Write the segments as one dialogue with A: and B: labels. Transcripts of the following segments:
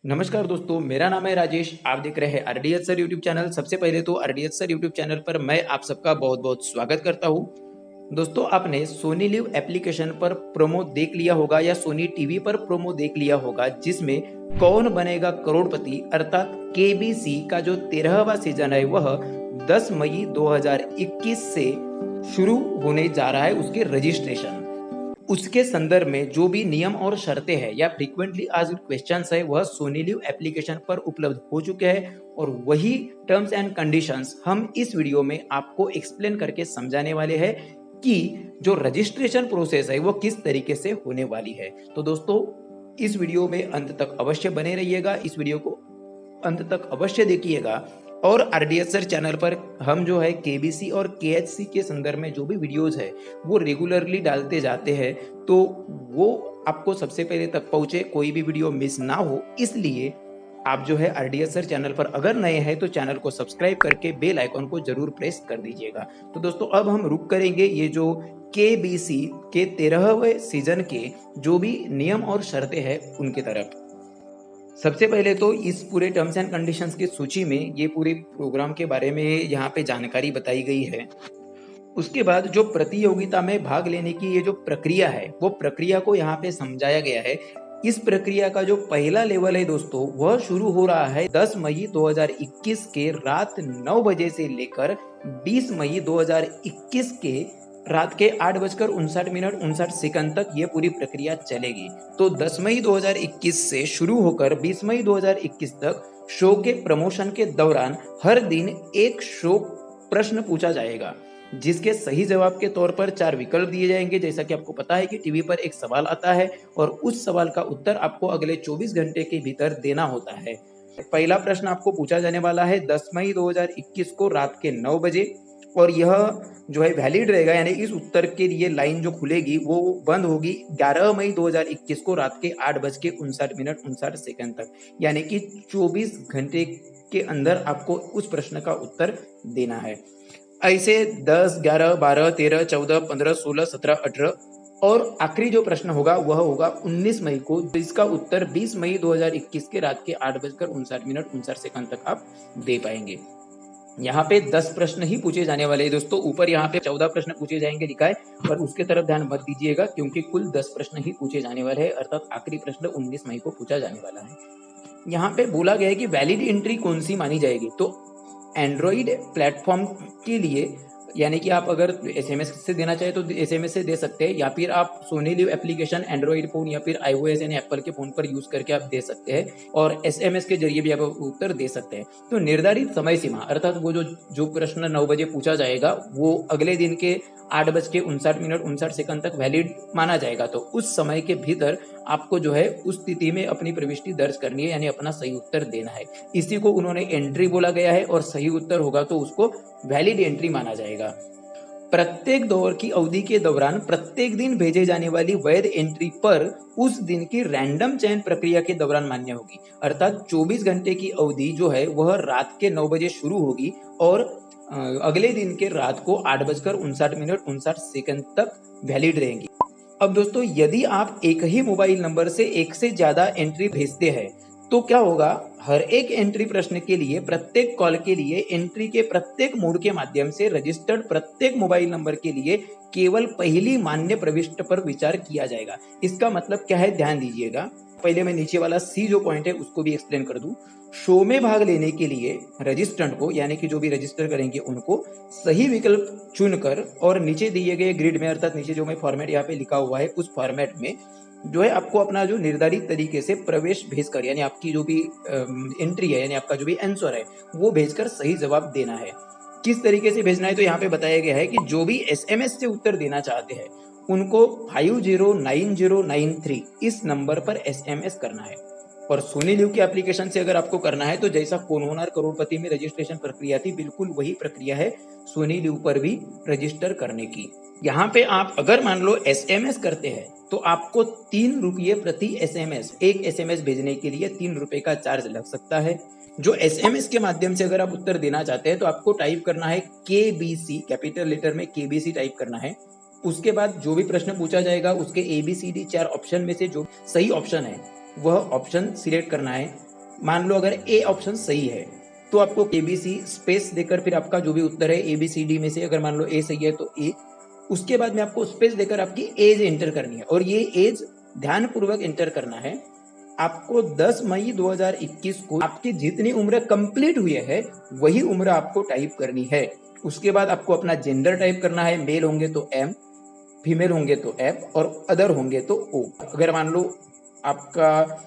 A: नमस्कार दोस्तों, मेरा नाम है राजेश। आप देख रहे हैं आरडीएस सर यूट्यूब चैनल। सबसे पहले तो आरडीएस सर यूट्यूब चैनल पर मैं आप सबका बहुत बहुत स्वागत करता हूं। दोस्तों, आपने सोनी लिव एप्लीकेशन पर प्रोमो देख लिया होगा या सोनी टीवी पर प्रोमो देख लिया होगा, जिसमें कौन बनेगा करोड़पति अर्थात केबीसी का जो 13वां सीजन है वह 10 मई 2021 से शुरू होने जा रहा है। उसके रजिस्ट्रेशन, उसके संदर्भ में जो भी नियम और शर्तें हैं या फ्रीक्वेंटली आस्क्ड क्वेश्चंस है वह सोनी लिव एप्लीकेशन पर उपलब्ध हो चुके हैं और वही टर्म्स एंड कंडीशंस हम इस वीडियो में आपको एक्सप्लेन करके समझाने वाले हैं कि जो रजिस्ट्रेशन प्रोसेस है वो किस तरीके से होने वाली है। तो दोस्तों, इस वीडियो में अंत तक अवश्य बने रहिएगा, इस वीडियो को अंत तक अवश्य देखिएगा। और आरडीएस सर चैनल पर हम जो है केबीसी और केएचसी के संदर्भ में जो भी वीडियोस है वो रेगुलरली डालते जाते हैं, तो वो आपको सबसे पहले तक पहुंचे, कोई भी वीडियो मिस ना हो। इसलिए आप जो है आरडीएस सर चैनल पर अगर नए हैं तो चैनल को सब्सक्राइब करके बेल आइकॉन को जरूर प्रेस कर दीजिएगा। तो दोस्तों, अब हम रुक करेंगे ये जो केबीसी के 13वें सीजन के जो भी नियम और शर्तें हैं उनकी तरफ। सबसे पहले तो इस पूरे टर्म्स एंड कंडीशंस की सूची में ये पूरे प्रोग्राम के बारे में यहाँ पे जानकारी बताई गई है। उसके बाद जो प्रतियोगिता में भाग लेने की ये जो प्रक्रिया है वो प्रक्रिया को यहाँ पे समझाया गया है। इस प्रक्रिया का जो पहला लेवल है दोस्तों, वह शुरू हो रहा है 10 मई 2021 के रात 9 बजे से लेकर 20 मई 2021 के रात के 8:59 तक ये पूरी प्रक्रिया चलेगी। तो 10 मई 2021 से शुरू होकर 20 मई 2021 तक शो के प्रमोशन के दौरान हर दिन एक शो प्रश्न पूछा जाएगा, जिसके सही जवाब के तौर पर 4 विकल्प दिए जाएंगे। जैसा कि आपको पता है कि टीवी पर एक सवाल आता है और उस सवाल का उत्तर आपको अगले 24 घंटे के भीतर देना होता है। पहला प्रश्न आपको पूछा जाने वाला है 10 मई 2021 को रात के 9 बजे और यह जो है वैलिड रहेगा, यानी इस उत्तर के लिए लाइन जो खुलेगी वो बंद होगी 11 मई 2021 को रात के 8:59 तक, यानी कि 24 घंटे के अंदर आपको उस प्रश्न का उत्तर देना है। ऐसे 10, 11, 12, 13, 14, 15, 16, 17, 18 और आखिरी जो प्रश्न होगा वह होगा 19 मई को, जिसका उत्तर 20 मई 2021 के रात के 8:59 तक आप दे पाएंगे। यहाँ पे 10 प्रश्न ही पूछे जाने वाले हैं दोस्तों। ऊपर यहाँ पे 14 प्रश्न पूछे जाएंगे लिखा है, पर उसके तरफ ध्यान मत दीजिएगा क्योंकि कुल 10 प्रश्न ही पूछे जाने वाले हैं, अर्थात आखिरी प्रश्न 19 मई को पूछा जाने वाला है। यहाँ पे बोला गया है कि वैलिड एंट्री कौन सी मानी जाएगी। तो एंड्रॉइड प्लेटफॉर्म के लिए, यानी कि आप अगर एसएमएस से देना चाहे तो एसएमएस से दे सकते हैं, या फिर आप Sony LIV application Android phone या फिर आईओएस यानी एप्पल के फोन पर यूज करके आप दे सकते हैं और एसएमएस के जरिए भी आप उत्तर दे सकते हैं। तो निर्धारित समय सीमा, अर्थात वो जो प्रश्न 9 बजे पूछा जाएगा वो अगले दिन के 8:59 तक वैलिड माना जाएगा। तो उस समय के भीतर आपको जो है उस स्थिति में अपनी प्रविष्टि दर्ज करनी है, यानी अपना सही उत्तर देना है। इसी को उन्होंने एंट्री बोला गया है और सही उत्तर होगा तो उसको वैलिड एंट्री माना जाएगा। प्रत्येक दौर की अवधि के दौरान प्रत्येक दिन भेजे जाने वाली वैध एंट्री पर उस दिन की रैंडम चयन प्रक्रिया के दौरान मान्य होगी, अर्थात 24 घंटे की अवधि जो है वह रात के 9 बजे शुरू होगी और अगले दिन के रात को 8:59 तक वैलिड रहेंगी। अब दोस्तों, यदि आप एक ही मोबाइल नंबर से एक से ज्यादा एंट्री भेजते हैं तो क्या होगा, हर एक एंट्री प्रश्न के लिए, प्रत्येक कॉल के लिए, एंट्री के प्रत्येक मोड के माध्यम से रजिस्टर्ड प्रत्येक मोबाइल नंबर के लिए केवल पहली मान्य प्रविष्टि पर विचार किया जाएगा। इसका मतलब क्या है, ध्यान दीजिएगा। पहले मैं नीचे वाला सी जो पॉइंट है उसको भी एक्सप्लेन कर दूं। शो में भाग लेने के लिए रजिस्ट्रेंट को, यानी कि जो भी रजिस्टर करेंगे उनको सही विकल्प चुनकर और नीचे दिए गए ग्रिड में, अर्थात नीचे जो मैं फॉर्मेट यहाँ पे लिखा हुआ है उस फॉर्मेट में जो है आपको अपना जो निर्धारित तरीके से प्रवेश भेजकर, यानी आपकी जो भी एंट्री है, यानी आपका जो भी आंसर है वो भेजकर सही जवाब देना है। किस तरीके से भेजना है तो यहाँ पे बताया गया है कि जो भी एसएमएस से उत्तर देना चाहते हैं उनको 509093 इस नंबर पर एसएमएस करना है। और सोनी लिव की एप्लीकेशन से अगर आपको करना है तो जैसा कौन होना करोड़पति में रजिस्ट्रेशन प्रक्रिया थी, बिल्कुल वही प्रक्रिया है सोनी लिव पर भी रजिस्टर करने की। यहाँ पे आप अगर मान लो एसएमएस करते हैं तो आपको 3 रुपये प्रति एसएमएस, एक एसएमएस भेजने के लिए 3 रुपए का चार्ज लग सकता है। जो एसएमएस के माध्यम से अगर आप उत्तर देना चाहते हैं तो आपको टाइप करना है केबीसी, कैपिटल लेटर में केबीसी टाइप करना है। उसके बाद जो भी प्रश्न पूछा जाएगा उसके ABCD 4 ऑप्शन में से जो सही ऑप्शन है वह ऑप्शन सिलेक्ट करना है। मान लो अगर ए ऑप्शन सही है तो आपको एबीसी स्पेस देकर फिर आपका जो भी उत्तर है एबीसीडी में से अगर मान लो ए सही है तो ए, उसके बाद में आपको स्पेस देकर आपकी एज एंटर करनी है और ये एज ध्यानपूर्वक एंटर करना है। आपको 10 मई 2021 को आपकी जितनी उम्र कंप्लीट हुई है वही उम्र आपको टाइप करनी है। उसके बाद आपको अपना जेंडर टाइप करना है, मेल होंगे तो एम, फीमेल होंगे तो एफ और अदर होंगे तो ओ। अगर मान लो आपका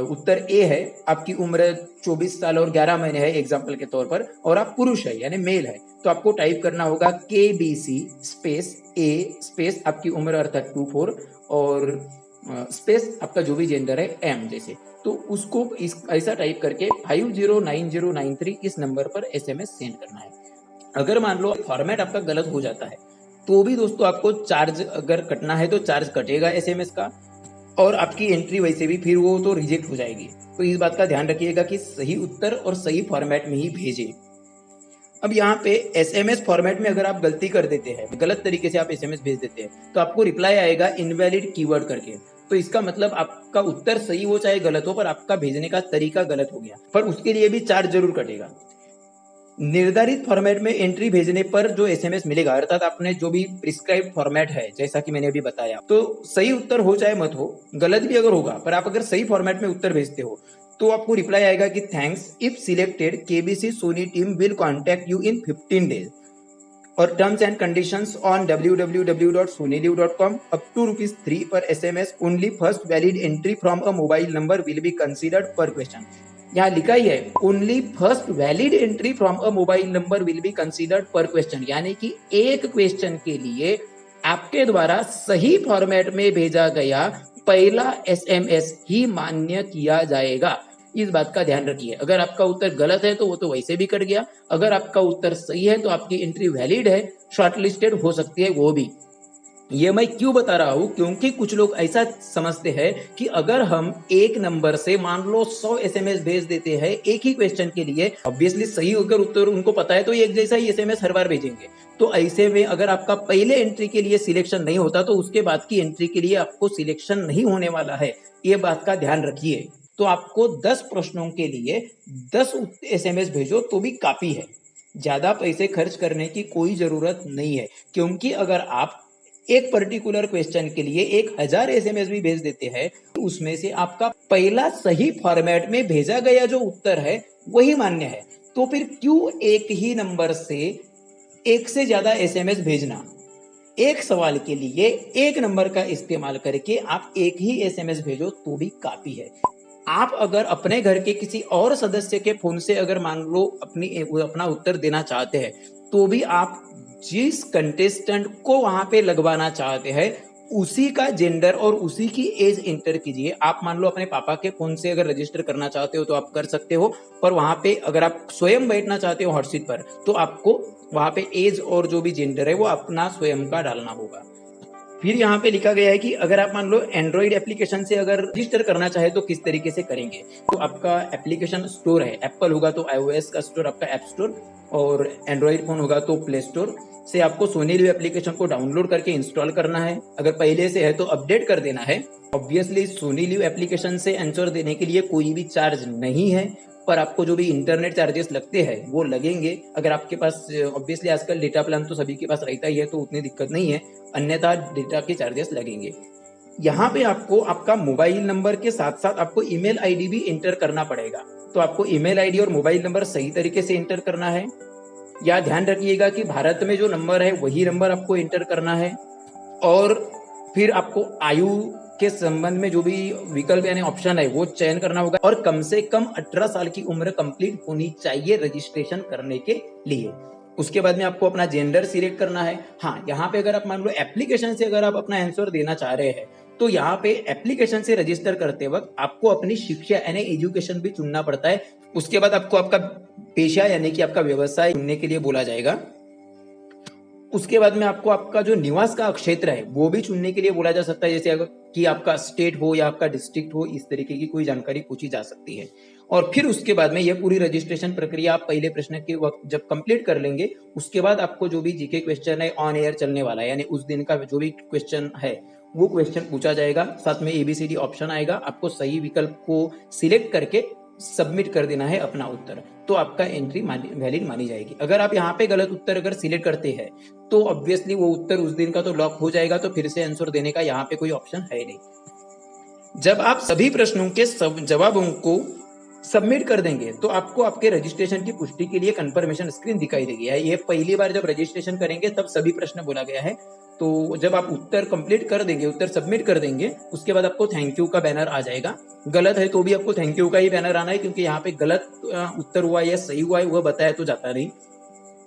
A: उत्तर ए है, आपकी उम्र 24 साल और 11 महीने है एग्जाम्पल के तौर पर, और आप पुरुष है यानी मेल है, तो आपको टाइप करना होगा KBC स्पेस ए स्पेस आपकी उम्र अर्थात 24 और स्पेस आपका जो भी जेंडर है एम जैसे, तो उसको इस ऐसा टाइप करके 509093 इस नंबर पर SMS सेंड करना है। अगर मान लो फॉर्मेट आपका गलत हो जाता है तो भी दोस्तों आपको चार्ज अगर कटना है तो चार्ज कटेगा SMS का, और आपकी एंट्री वैसे भी फिर वो तो रिजेक्ट हो जाएगी। तो इस बात का ध्यान रखिएगा कि सही उत्तर और सही फॉर्मेट में ही भेजें। अब यहाँ पे SMS फॉर्मेट में अगर आप गलती कर देते हैं, गलत तरीके से आप SMS भेज देते हैं, तो आपको रिप्लाई आएगा इनवैलिड कीवर्ड करके। तो इसका मतलब आपका उत्तर सही हो चाहे गलत हो, पर आपका भेजने का तरीका गलत हो गया, पर उसके लिए भी चार्ज जरूर कटेगा। निर्धारित फॉर्मेट में एंट्री भेजने पर जो SMS मिलेगा, अर्थात आपने जो भी प्रिस्क्राइब फॉर्मेट है जैसा कि मैंने अभी बताया, तो सही उत्तर हो चाहे मत हो, गलत भी अगर होगा, पर आप अगर सही फॉर्मेट में उत्तर भेजते हो तो आपको रिप्लाई आएगा कि thanks if selected KBC Sony team will contact you in 15 days और terms and conditions on www.soniliv.com up to ₹3 per SMS only first valid entry from a mobile number will be considered per question. यहाँ लिखा ही है only first valid entry from a mobile number will be considered per question, यानी कि एक question के लिए आपके द्वारा सही फॉर्मेट में भेजा गया पहला SMS ही मान्य किया जाएगा। इस बात का ध्यान रखिए। अगर आपका उत्तर गलत है तो वो तो वैसे भी कट गया, अगर आपका उत्तर सही है तो आपकी एंट्री वैलिड है, शॉर्टलिस्टेड हो सकती है वो भी। ये मैं क्यों बता रहा हूं, क्योंकि कुछ लोग ऐसा समझते हैं कि अगर हम एक नंबर से मान लो 100 SMS भेज देते हैं एक ही क्वेश्चन के लिए, ऑब्वियसली सही अगर उत्तर उनको पता है तो ये एक जैसा ही SMS हर बार भेजेंगे। तो ऐसे में अगर आपका पहले एंट्री के लिए सिलेक्शन नहीं होता तो उसके बाद की एंट्री के लिए आपको सिलेक्शन नहीं होने वाला है, ये बात का ध्यान रखिए। तो आपको 10 प्रश्नों के लिए 10 SMS भेजो तो भी काफी है, ज्यादा पैसे खर्च करने की कोई जरूरत नहीं है, क्योंकि अगर आप एक पर्टिकुलर क्वेश्चन के लिए 1000 SMS भी भेज देते हैं तो उसमें से आपका पहला सही फॉर्मेट में भेजा गया जो उत्तर है वही मान्य है। तो फिर क्यों एक ही नंबर से एक से ज्यादा SMS भेजना? एक सवाल के लिए एक नंबर का इस्तेमाल करके आप एक ही SMS भेजो तो भी काफी है। आप अगर अपने घर के किसी और सदस्य के फोन से अगर मान लो अपना उत्तर देना चाहते हैं तो भी आप जिस कंटेस्टेंट को वहां पे लगवाना चाहते हैं उसी का जेंडर और उसी की एज एंटर कीजिए। आप मान लो अपने पापा के फोन से अगर रजिस्टर करना चाहते हो तो आप कर सकते हो, पर वहां पे अगर आप स्वयं बैठना चाहते हो हॉट सीट पर तो आपको वहां पे एज और जो भी जेंडर है वो अपना स्वयं का डालना होगा। फिर यहाँ पे लिखा गया है कि अगर आप मान लो एंड्रॉइड एप्लीकेशन से अगर रजिस्टर करना चाहे तो किस तरीके से करेंगे। तो आपका एप्लीकेशन स्टोर है, एप्पल होगा तो iOS का स्टोर आपका ऐप स्टोर, और एंड्रॉइड फोन होगा तो प्ले स्टोर से आपको सोनी लिव एप्लीकेशन को डाउनलोड करके इंस्टॉल करना है। अगर पहले से है तो अपडेट कर देना है। ऑब्वियसली सोनी लिव एप्लीकेशन से आंसर देने के लिए कोई भी चार्ज नहीं है, पर आपको जो भी इंटरनेट चार्जेस लगते हैं वो लगेंगे। अगर आपके पास ऑब्वियसली आजकल डेटा प्लान तो सभी के पास रहता ही है तो उतनी दिक्कत नहीं है, अन्यथा डेटा के चार्जेस लगेंगे। यहाँ पे आपको आपका मोबाइल नंबर के साथ साथ आपको ईमेल आईडी भी एंटर करना पड़ेगा। तो आपको ईमेल आईडी और मोबाइल नंबर सही तरीके से एंटर करना है। या ध्यान रखिएगा कि भारत में जो नंबर है वही नंबर आपको एंटर करना है, और फिर आपको आयु के संबंध में जो भी विकल्प यानी ऑप्शन है वो चयन करना होगा, और कम से कम 18 साल की उम्र कंप्लीट होनी चाहिए रजिस्ट्रेशन करने के लिए। उसके बाद में आपको अपना जेंडर सिलेक्ट करना है। हाँ, यहाँ पे अगर आप मान लो एप्लीकेशन से अगर आप अपना आंसर देना चाह रहे हैं तो यहाँ पे एप्लीकेशन से रजिस्टर करते वक्त आपको अपनी शिक्षा यानी एजुकेशन भी चुनना पड़ता है। उसके बाद आपको आपका पेशा यानी कि आपका व्यवसाय चुनने के लिए बोला जाएगा। उसके बाद में आपको आपका जो निवास का क्षेत्र है वो भी चुनने के लिए बोला जा सकता है, जैसे अगर कि आपका स्टेट हो या आपका डिस्ट्रिक्ट हो, इस तरीके की कोई जानकारी पूछी जा सकती है। और फिर उसके बाद में ये पूरी रजिस्ट्रेशन प्रक्रिया आप पहले प्रश्न के वक्त जब कंप्लीट कर लेंगे उसके बाद आपको जो भी जीके क्वेश्चन है ऑन एयर चलने वाला है, यानी उस दिन का जो भी क्वेश्चन है वो क्वेश्चन पूछा जाएगा। साथ में ABCD ऑप्शन आएगा, आपको सही विकल्प को सिलेक्ट करके सबमिट कर देना है अपना उत्तर, तो आपका एंट्री वैलिड मानी जाएगी। अगर आप यहाँ पे गलत उत्तर अगर सिलेक्ट करते हैं तो ऑब्वियसली वो उत्तर उस दिन का तो लॉक हो जाएगा, तो फिर से आंसर देने का यहाँ पे कोई ऑप्शन है नहीं। जब आप सभी प्रश्नों के जवाबों को सबमिट कर देंगे तो आपको आपके रजिस्ट्रेशन की पुष्टि के लिए कंफर्मेशन स्क्रीन दिखाई देगी। ये पहली बार जब रजिस्ट्रेशन करेंगे तब सभी प्रश्न बोला गया है। तो जब आप उत्तर कंप्लीट कर देंगे, उत्तर सबमिट कर देंगे, उसके बाद आपको थैंक यू का बैनर आ जाएगा। गलत है तो भी आपको थैंक यू का ही बैनर आना है, क्योंकि यहाँ पे गलत उत्तर हुआ या सही हुआ है वह बताया तो जाता नहीं।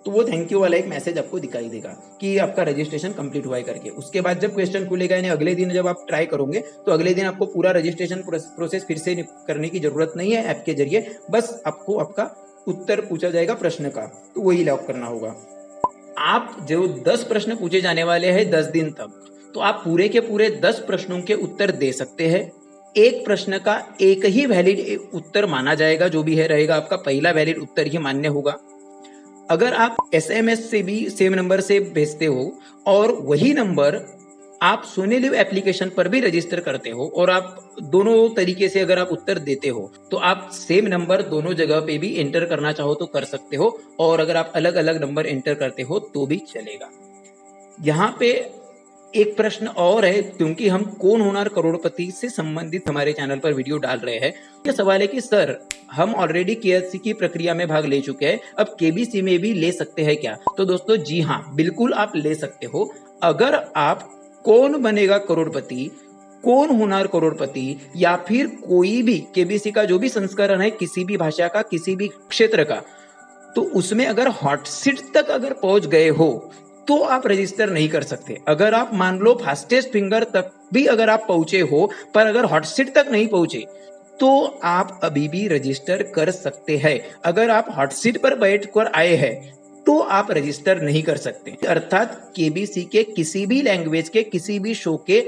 A: तो वो थैंक यू वाला एक मैसेज आपको दिखाई देगा कि आपका रजिस्ट्रेशन कंप्लीट हुआ है करके। उसके बाद जब क्वेश्चन खुलेगा यानी अगले दिन जब आप ट्राई करोगे तो अगले दिन आपको पूरा रजिस्ट्रेशन प्रोसेस फिर से करने की जरूरत नहीं है ऐप के जरिए, बस आपको आपका उत्तर पूछा जाएगा प्रश्न का, तो वही लॉक करना होगा। आप जो 10 प्रश्न पूछे जाने वाले हैं 10 दिन तक, तो आप पूरे के पूरे 10 प्रश्नों के उत्तर दे सकते हैं। एक प्रश्न का एक ही वैलिड उत्तर माना जाएगा, जो भी है रहेगा आपका पहला वैलिड उत्तर ही मान्य होगा। अगर आप एसएमएस से भी सेम नंबर से भेजते हो और वही नंबर आप सोनी लिव एप्लीकेशन पर भी रजिस्टर करते हो और आप दोनों तरीके से अगर आप उत्तर देते हो तो आप सेम नंबर दोनों जगह पे भी एंटर करना चाहो तो कर सकते हो, और अगर आप अलग अलग नंबर एंटर करते हो तो भी चलेगा। यहाँ पे एक प्रश्न और है, क्योंकि हम कौन होनार करोड़पति से संबंधित हमारे चैनल पर वीडियो डाल रहे हैं। यह सवाल है कि सर हम ऑलरेडी केएससी की प्रक्रिया में भाग ले चुके हैं, अब केबीसी में भी ले सकते हैं क्या? तो दोस्तों जी हाँ, बिल्कुल आप ले सकते हो। अगर आप कौन बनेगा करोड़पति, कौन होनार करोड़पति या फिर कोई भी केबीसी का जो भी संस्करण है किसी भी भाषा का किसी भी क्षेत्र का, तो उसमें अगर हॉट सीट तक अगर पहुंच गए हो तो आप रजिस्टर नहीं कर सकते। अगर आप मान लो फास्टेस्ट फिंगर तक भी अगर आप पहुंचे हो पर अगर हॉट सीट तक नहीं पहुंचे तो आप अभी भी रजिस्टर कर सकते हैं। अगर आप हॉट सीट पर बैठ कर आए हैं तो आप रजिस्टर नहीं कर सकते। अर्थात केबीसी के किसी भी लैंग्वेज के किसी भी शो के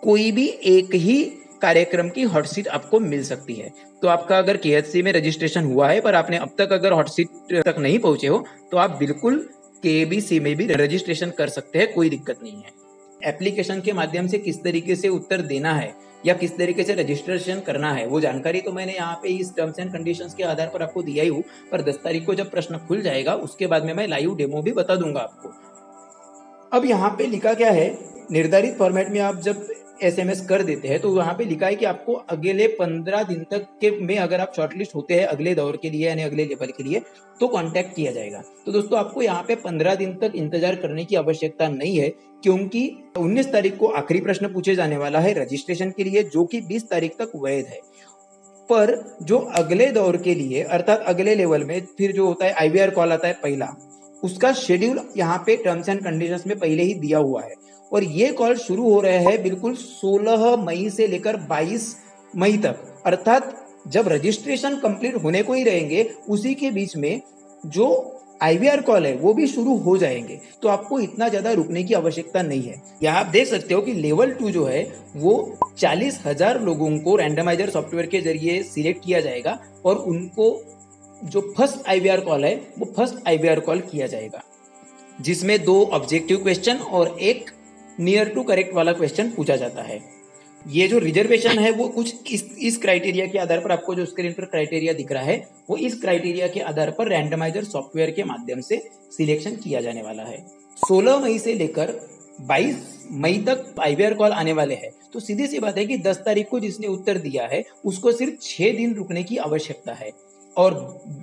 A: कोई भी एक ही कार्यक्रम की हॉट सीट आपको मिल सकती है। तो आपका अगर केएचसी में रजिस्ट्रेशन हुआ है पर आपने अब तक अगर हॉट सीट तक नहीं पहुंचे हो तो आप बिल्कुल केबीसी में भी रजिस्ट्रेशन कर सकते हैं, कोई दिक्कत नहीं है। एप्लीकेशन के माध्यम से किस तरीके से उत्तर देना है या किस तरीके से रजिस्ट्रेशन करना है वो जानकारी तो मैंने यहाँ पे इस टर्म्स एंड कंडीशंस के आधार पर आपको दिया ही हूँ, पर 10 तारीख को जब प्रश्न खुल जाएगा उसके बाद में मैं लाइव डेमो भी बता दूंगा आपको। अब यहाँ पे लिखा क्या है, निर्धारित फॉर्मेट में आप जब एसएमएस कर देते हैं तो वहां पे लिखा है कि आपको अगले 15 दिन तक के में अगर आप शॉर्टलिस्ट होते हैं अगले दौर के लिए यानी अगले लेवल के लिए तो कांटेक्ट किया जाएगा। तो दोस्तों आपको यहाँ पे 15 दिन तक इंतजार करने की आवश्यकता नहीं है, क्योंकि 19 तारीख को आखिरी प्रश्न पूछे जाने वाला है रजिस्ट्रेशन के लिए, जो कि 20 तारीख तक वैध है। पर जो अगले दौर के लिए अर्थात अगले लेवल में फिर जो होता है आईवीआर कॉल आता है पहला, उसका शेड्यूल यहाँ पे टर्म्स एंड कंडीशंस में पहले ही दिया हुआ है और ये कॉल शुरू हो रहे हैं बिल्कुल 16 मई से लेकर 22 मई तक। अर्थात जब रजिस्ट्रेशन कंप्लीट होने को ही रहेंगे उसी के बीच में जो आईवीआर कॉल है वो भी शुरू हो जाएंगे, तो आपको इतना ज्यादा रुकने की आवश्यकता नहीं है। यहाँ आप देख सकते हो कि लेवल 2 जो है वो 40,000 लोगों को रैंडमाइजर सॉफ्टवेयर के जरिए सिलेक्ट किया जाएगा और उनको जो फर्स्ट आईवीआर कॉल है वो फर्स्ट आईवीआर कॉल किया जाएगा, जिसमें 2 ऑब्जेक्टिव क्वेश्चन और एक नियर टू करेक्ट वाला क्वेश्चन पूछा जाता है। ये जो रिजर्वेशन है वो कुछ इस क्राइटेरिया के आधार पर, आपको जो स्क्रीन पर क्राइटेरिया दिख रहा है वो इस क्राइटेरिया के आधार पर रैंडमाइजर सॉफ्टवेयर के माध्यम से सिलेक्शन किया जाने वाला है। 16 मई से लेकर 22 मई तक आईवीआर कॉल आने वाले हैं, तो सीधी सी बात है कि 10 तारीख को जिसने उत्तर दिया है उसको सिर्फ 6 दिन रुकने की आवश्यकता है और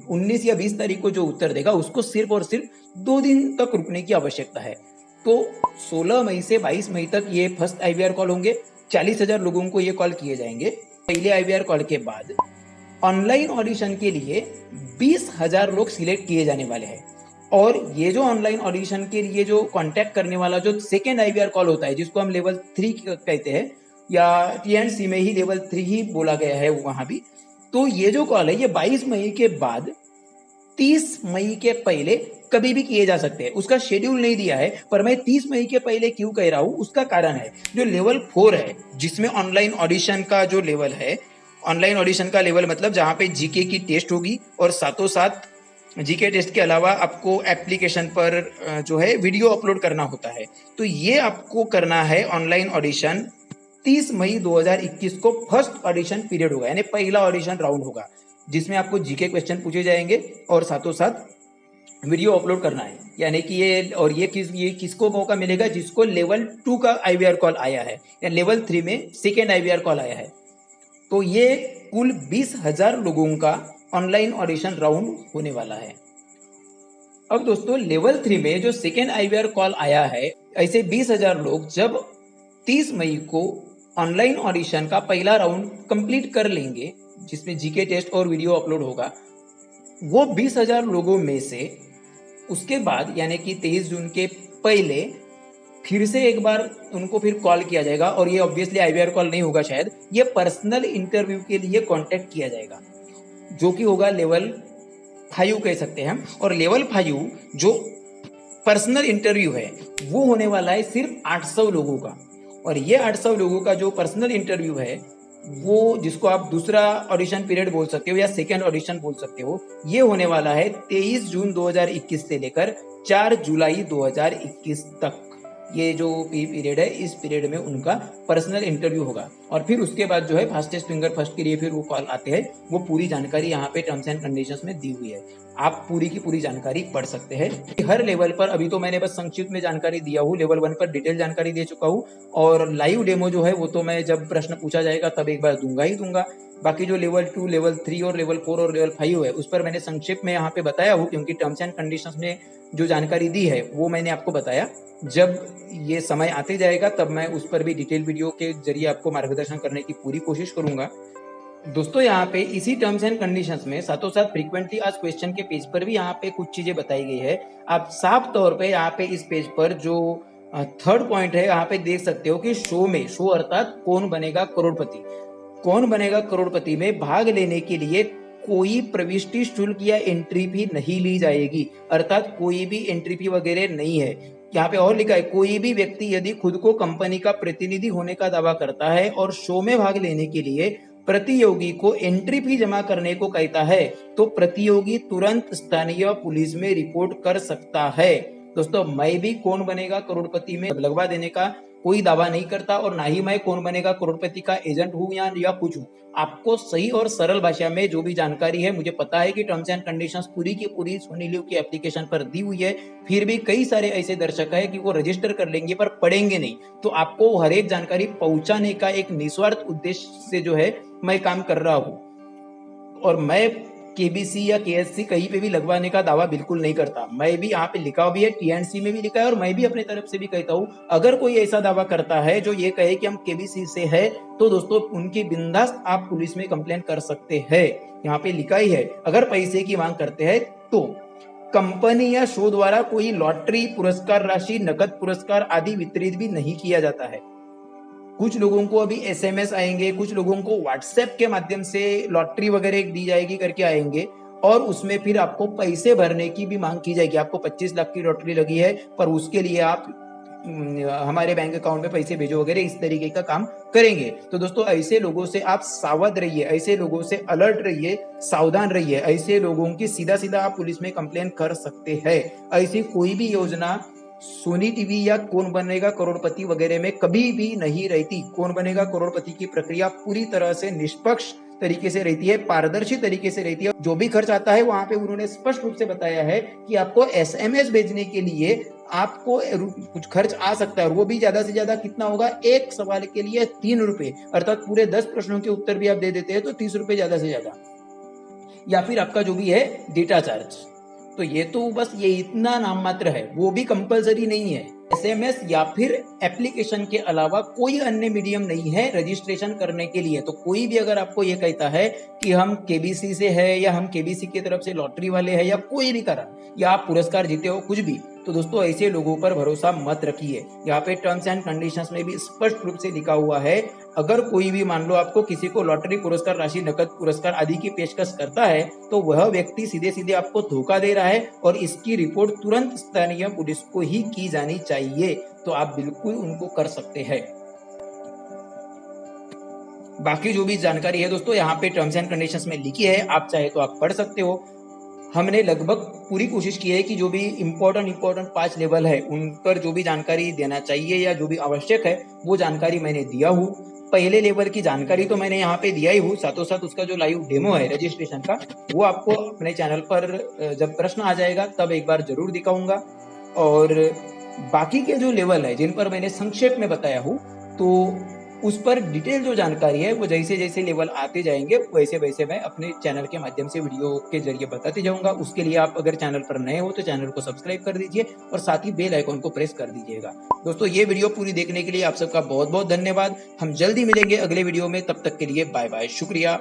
A: 19 या 20 तारीख को जो उत्तर देगा उसको सिर्फ और सिर्फ 2 दिन तक रुकने की आवश्यकता है। तो 16 मई से 22 मई तक ये फर्स्ट आईवीआर कॉल होंगे, 40,000 लोगों को ये कॉल किए जाएंगे। पहले आईवीआर कॉल के बाद ऑनलाइन ऑडिशन के लिए 20,000 लोग सिलेक्ट किए जाने वाले हैं और ये जो ऑनलाइन ऑडिशन के लिए जो कांटेक्ट करने वाला जो सेकेंड आईवीआर कॉल होता है जिसको हम लेवल 3 कहते हैं या टीएनसी में ही लेवल 3 ही बोला गया है वहां भी, तो ये जो कॉल है ये 22 मई के बाद 30 मई के पहले कभी भी किए जा सकते हैं। उसका शेड्यूल नहीं दिया है, पर मैं 30 मई के पहले क्यों कह रहा हूं उसका कारण है जो लेवल 4 है जिसमें ऑनलाइन ऑडिशन का जो लेवल है, ऑनलाइन ऑडिशन का लेवल मतलब जहां पे जीके की टेस्ट होगी और साथों साथ जीके टेस्ट के अलावा आपको एप्लीकेशन पर जो है वीडियो अपलोड करना होता है। तो ये आपको करना है ऑनलाइन ऑडिशन 30 मई 2021 को फर्स्ट ऑडिशन पीरियड होगा यानी पहला ऑडिशन राउंड होगा। जिसमें आपको जीके क्वेश्चन पूछे जाएंगे और साथों साथ वीडियो अपलोड करना है। यानी कि ये किसको मौका मिलेगा, जिसको लेवल 2 का आईवीआर कॉल आया है या लेवल 3 में सेकेंड आईवीआर कॉल आया है। तो ये कुल 20,000 लोगों का ऑनलाइन ऑडिशन राउंड होने वाला है। अब दोस्तों लेवल 3 में जो सेकेंड आईवीआर कॉल आया है, ऐसे 20,000 लोग जब 30 मई को ऑनलाइन ऑडिशन का पहला राउंड कंप्लीट कर लेंगे, जिसमें जीके टेस्ट और वीडियो अपलोड होगा, वो 20,000 लोगों में से उसके बाद यानी कि 23 जून के पहले फिर से एक बार उनको फिर कॉल किया जाएगा। और ये ऑब्वियसली आईवीआर कॉल नहीं होगा, शायद ये पर्सनल इंटरव्यू के लिए कांटेक्ट किया जाएगा, जो कि होगा लेवल 5 कह सकते हैं हम। और लेवल 5 जो पर्सनल इंटरव्यू है वो होने वाला है सिर्फ 800 लोगों का। और ये 800 लोगों का जो पर्सनल इंटरव्यू है, वो जिसको आप दूसरा ऑडिशन पीरियड बोल सकते हो या सेकेंड ऑडिशन बोल सकते हो, ये होने वाला है 23 जून 2021 से लेकर 4 जुलाई 2021 तक। ये जो पीरियड है, इस पीरियड में उनका पर्सनल इंटरव्यू होगा। और फिर उसके बाद जो है फास्टेस्ट फिंगर फर्स्ट के लिए फिर वो कॉल आते हैं। वो पूरी जानकारी यहाँ पे टर्म्स एंड कंडीशंस में दी हुई है, आप पूरी की पूरी जानकारी पढ़ सकते हैं। हर लेवल पर अभी तो मैंने बस संक्षिप्त में जानकारी दिया हूँ, लेवल 1 पर डिटेल जानकारी दे चुका हूँ। और लाइव डेमो जो है वो तो मैं जब प्रश्न पूछा जाएगा तब एक बार दूंगा ही दूंगा। बाकी जो लेवल 2, लेवल 3 और लेवल 4 और लेवल 5 है, उस पर मैंने संक्षेप में यहाँ पे बताया हूँ, क्योंकि टर्म्स एंड कंडीशंस में जो जानकारी दी है वो मैंने आपको बताया। जब ये समय आते जाएगा तब मैं उस पर भी डिटेल वीडियो के जरिए आपको मार्गदर्शन करने की पूरी कोशिश करूंगा। दोस्तों यहाँ पे इसी टर्म्स एंड कंडीशंस में साथों साथ फ्रीक्वेंटली आज क्वेश्चन के पेज पर भी यहाँ पे कुछ चीजें बताई गई है। आप साफ तौर पे यहाँ पे इस पेज पर जो थर्ड पॉइंट है, यहाँ पे देख सकते हो कि शो अर्थात कौन बनेगा करोड़पति। कौन बनेगा करोड़पति में भाग लेने के लिए कोई प्रविष्टि शुल्क या एंट्री फी नहीं ली जाएगी, अर्थात कोई भी एंट्री फी वगैरह नहीं है। यहाँ पे और लिखा है, कोई भी व्यक्ति यदि खुद को कंपनी का प्रतिनिधि होने का दावा करता है और शो में भाग लेने के लिए प्रतियोगी को एंट्री फी जमा करने को कहता है, तो प्रतियोगी तुरंत स्थानीय पुलिस में रिपोर्ट कर सकता है। दोस्तों मैं भी कौन बनेगा करोड़पति में लगवा देने का कोई दावा नहीं करता, और ना ही मैं कौन बनेगा करोड़पति का एजेंट हूं या कुछ हूं। आपको सही और सरल भाषा में जो भी जानकारी है, मुझे पता है कि टर्म्स एंड कंडीशंस पूरी की पूरी सोनी लिव की एप्लीकेशन पर दी हुई है, फिर भी कई सारे ऐसे दर्शक है कि वो रजिस्टर कर लेंगे पर पढ़ेंगे नहीं। तो आपको हर एक जानकारी पहुंचाने का एक निस्वार्थ उद्देश्य से जो है मैं काम कर रहा हूं। और मैं केबीसी या केएससी कहीं पे भी लगवाने का दावा बिल्कुल नहीं करता। मैं भी यहाँ पे लिखा भी है, टीएनसी में भी लिखा है, और मैं भी अपने तरफ से भी कहता हूँ, अगर कोई ऐसा दावा करता है जो ये कहे कि हम केबीसी से है, तो दोस्तों उनकी बिंदास आप पुलिस में कंप्लेंट कर सकते हैं। यहाँ पे लिखा ही है, अगर पैसे की मांग करते हैं तो कंपनी या शो द्वारा कोई लॉटरी, पुरस्कार राशि, नकद पुरस्कार आदि वितरित भी नहीं किया जाता है। कुछ लोगों को अभी एसएमएस आएंगे, कुछ लोगों को व्हाट्सएप के माध्यम से लॉटरी वगैरह दी जाएगी करके आएंगे, और उसमें फिर आपको पैसे भरने की भी मांग की जाएगी। आपको 25 लाख की लॉटरी लगी है, पर उसके लिए आप हमारे बैंक अकाउंट में पैसे भेजो वगैरह, इस तरीके का काम करेंगे। तो दोस्तों ऐसे लोगों से आप सावध रहिए, ऐसे लोगों से अलर्ट रहिए, सावधान रहिए। ऐसे लोगों की सीधा सीधा आप पुलिस में कंप्लेन कर सकते हैं। ऐसी कोई भी योजना सोनी टीवी या कौन बनेगा करोड़पति वगैरह में कभी भी नहीं रहती। कौन बनेगा करोड़पति की प्रक्रिया पूरी तरह से निष्पक्ष तरीके से रहती है, पारदर्शी तरीके से रहती है। जो भी खर्च आता है वहां पे उन्होंने स्पष्ट रूप से बताया है कि आपको एसएमएस भेजने के लिए आपको कुछ खर्च आ सकता है, और वो भी ज्यादा से ज्यादा कितना होगा, एक सवाल के लिए 3 रुपए, अर्थात पूरे 10 प्रश्नों के उत्तर भी आप दे देते हैं तो 30 रुपए ज्यादा से ज्यादा, या फिर आपका जो भी है डेटा चार्ज। तो ये तो बस ये इतना नाम मात्र है, वो भी कंपलसरी नहीं है। एसएमएस या फिर एप्लीकेशन के अलावा कोई अन्य मीडियम नहीं है रजिस्ट्रेशन करने के लिए। तो कोई भी अगर आपको ये कहता है कि हम केबीसी से है, या हम केबीसी की तरफ से लॉटरी वाले हैं, या कोई भी कारण, या आप पुरस्कार जीते हो, कुछ भी, तो दोस्तों ऐसे लोगों पर भरोसा मत रखिए। यहाँ पे टर्म्स एंड कंडीशंस में भी स्पष्ट रूप से लिखा हुआ है, अगर कोई भी मान लो आपको किसी को लॉटरी, पुरस्कार राशि, नकद पुरस्कार आदि की पेशकश करता है, तो वह व्यक्ति सीधे सीधे आपको धोखा दे रहा है, और इसकी रिपोर्ट तुरंत स्थानीय पुलिस को ही की जानी चाहिए। तो आप बिल्कुल उनको कर सकते हैं। बाकी जो भी जानकारी है दोस्तों यहाँ पे टर्म्स एंड कंडीशंस में लिखी है, आप चाहे तो आप पढ़ सकते हो। हमने लगभग पूरी कोशिश की है कि जो भी इम्पोर्टेंट 5 लेवल है उन पर जो भी जानकारी देना चाहिए या जो भी आवश्यक है वो जानकारी मैंने दिया हूँ। पहले लेवल की जानकारी तो मैंने यहाँ पे दिया ही हूँ, साथों साथ उसका जो लाइव डेमो है रजिस्ट्रेशन का वो आपको अपने चैनल पर जब प्रश्न आ जाएगा तब एक बार जरूर दिखाऊंगा। और बाकी के जो लेवल है जिन पर मैंने संक्षेप में बताया हूँ, तो उस पर डिटेल जो जानकारी है वो जैसे जैसे लेवल आते जाएंगे वैसे वैसे मैं अपने चैनल के माध्यम से वीडियो के जरिए बताते जाऊंगा। उसके लिए आप अगर चैनल पर नए हो तो चैनल को सब्सक्राइब कर दीजिए और साथ ही बेल आइकॉन को प्रेस कर दीजिएगा। दोस्तों ये वीडियो पूरी देखने के लिए आप सबका बहुत बहुत धन्यवाद। हम जल्दी मिलेंगे अगले वीडियो में, तब तक के लिए बाय बाय, शुक्रिया।